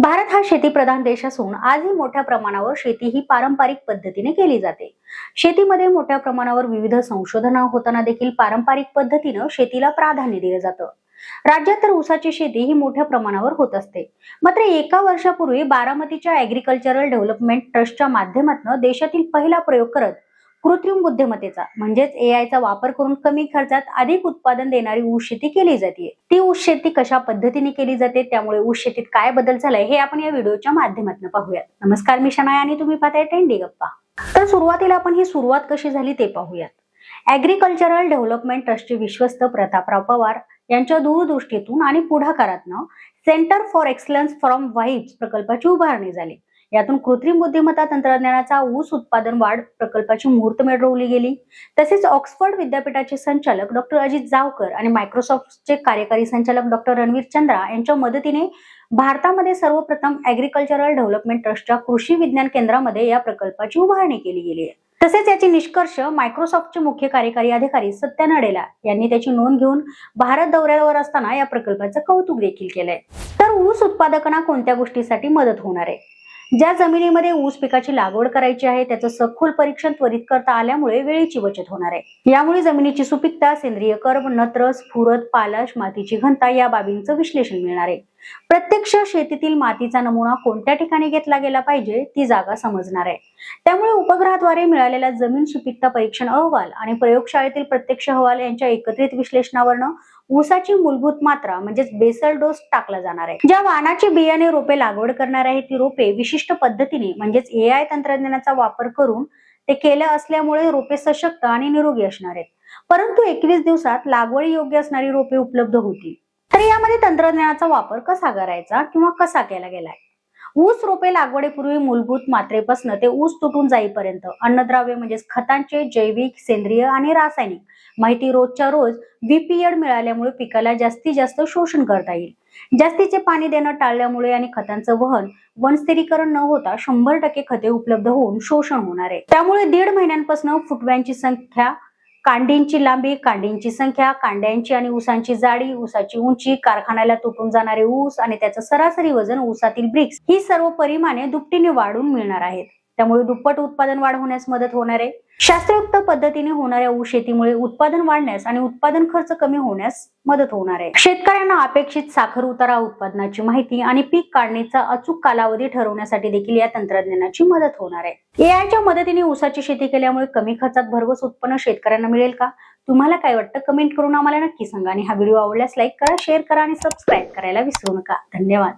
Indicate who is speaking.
Speaker 1: भारत हा शेतीप्रधान देश असून आजही मोठ्या प्रमाणावर शेती ही पारंपरिक पद्धतीने केली जाते। शेतीमध्ये मोठ्या प्रमाणावर विविध संशोधन होताना देखील पारंपरिक पद्धतीने शेतीला प्राधान्य दिले जातं। राज्यात तर ऊसाची शेती ही मोठ्या प्रमाणावर होत असते। मात्र एका वर्षापूर्वी बारामतीच्या ऍग्रिकल्चरल डेव्हलपमेंट ट्रस्टच्या माध्यमातून देशातील पहिला प्रयोग करत कृत्रिम बुद्धिमत्तेचा म्हणजेच AI चा वापर करून कमी खर्चात अधिक उत्पादन देणारी ऊस शेती केली जाते। ती ऊस शेती कशा पद्धतीने केली जाते, त्यामुळे ऊस शेतीत काय बदल झालाय हे आपण या व्हिडिओच्या माध्यमातून पाहूयात। नमस्कार, मी शनाया आणि तुम्ही पाहताय ट्रेंडी गप्पा। तर सुरुवातीला आपण ही सुरुवात कशी झाली ते पाहूयात। ऍग्रिकल्चरल डेव्हलपमेंट ट्रस्टचे विश्वस्त प्रतापराव पवार यांच्या दूरदृष्टीतून आणि पुढाकारातून सेंटर फॉर एक्सलन्स फ्रॉम व्हाईब्स प्रकल्पाची उभारणी झाली। यातून कृत्रिम बुद्धिमत्ता तंत्रज्ञानाचा ऊस उत्पादन वाढ प्रकल्पाची मुहूर्तमेढ रोवली गेली। तसेच ऑक्सफर्ड विद्यापीठाचे संचालक डॉक्टर अजित जावकर आणि मायक्रोसॉफ्टचे कार्यकारी संचालक डॉक्टर रणवीर चंद्रा यांच्या मदतीने भारतामध्ये सर्वप्रथम ऍग्रिकल्चरल डेव्हलपमेंट ट्रस्टच्या कृषी विज्ञान केंद्रामध्ये या प्रकल्पाची उभारणी केली गेली आहे। तसेच याचे निष्कर्ष मायक्रोसॉफ्टचे मुख्य कार्यकारी अधिकारी सत्या नडेला यांनी त्याची नोंद घेऊन भारत दौऱ्यावर असताना या प्रकल्पाचं कौतुक देखील केलंय। तर ऊस उत्पादकांना कोणत्या गोष्टीसाठी मदत होणार आहे? ज्या जमिनीमध्ये ऊस पिकाची लागवड करायची आहे त्याचं सखोल परीक्षण त्वरित करता आल्यामुळे वेळेची बचत होणार आहे। यामुळे जमिनीची सुपीकता, सेंद्रिय कर्ब, नत्र, स्फुरद, पालाश, मातीची घनता या बाबींचं विश्लेषण मिळणार आहे। प्रत्यक्ष शेतीतील मातीचा नमुना कोणत्या ठिकाणी घेतला गेला पाहिजे ती जागा समजणार आहे। त्यामुळे उपग्रहाद्वारे मिळालेला जमीन सुपीकता परीक्षण अहवाल आणि प्रयोगशाळेतील प्रत्यक्ष अहवाल यांच्या एकत्रित विश्लेषणावरनं ऊसाची मूलभूत मात्रा म्हणजेच बेसल डोस टाकला जाणार आहे। ज्या वाणाची बियाणे रोपे लागवड करणार आहे ती रोपे विशिष्ट पद्धतीने म्हणजेच AI तंत्रज्ञानाचा वापर करून ते केलं असल्यामुळे रोपे सशक्त आणि निरोगी असणार आहेत। परंतु 21 दिवसात लागवडी योग्य असणारी रोपे उपलब्ध होतील। तर यामध्ये तंत्रज्ञानाचा वापर कसा करायचा किंवा कसा केला गेलाय? ऊस रोपे लागवडीपूर्वी मूलभूत मात्रेपासून ते ऊस तुटून जाईपर्यंत अन्नद्रव्य म्हणजेच खतांचे जैविक, सेंद्रिय आणि रासायनिक माहिती रोजच्या रोज VPED मिळाल्यामुळे पिकाला जास्तीत जास्त शोषण करता येईल। जास्तीचे पाणी देणं टाळल्यामुळे आणि खतांचं वहन वनस्थिरीकरण न होता 100% खते उपलब्ध होऊन शोषण होणार आहे। त्यामुळे 1.5 महिन्यांपासून फुटव्यांची संख्या, कांडींची लांबी, कांडींची संख्या, कांड्यांची आणि ऊसांची जाडी, ऊसाची उंची, कारखान्याला तुटून जाणारे ऊस आणि त्याचं सरासरी वजन, ऊसातील ब्रिक्स ही सर्व परिमाणे दुपटीने वाढून मिळणार आहेत। त्यामुळे दुप्पट उत्पादन वाढ होण्यास मदत होणार आहे। शास्त्रयुक्त पद्धतीने होणाऱ्या ऊस शेतीमुळे उत्पादन वाढण्यास आणि उत्पादन खर्च कमी होण्यास मदत होणार आहे। शेतकऱ्यांना अपेक्षित साखर उतारा, उत्पादनाची माहिती आणि पीक काढणीचा अचूक कालावधी ठरवण्यासाठी देखील या तंत्रज्ञानाची मदत होणार आहे। AIच्या मदतीने ऊसाची शेती केल्यामुळे कमी खर्चात भरघोस उत्पन्न शेतकऱ्यांना मिळेल का? तुम्हाला काय वाटतं? कमेंट करून आम्हाला नक्की सांगा आणि हा व्हिडिओ आवडल्यास लाईक करा, शेअर करा आणि सबस्क्राईब करायला विसरू नका। धन्यवाद।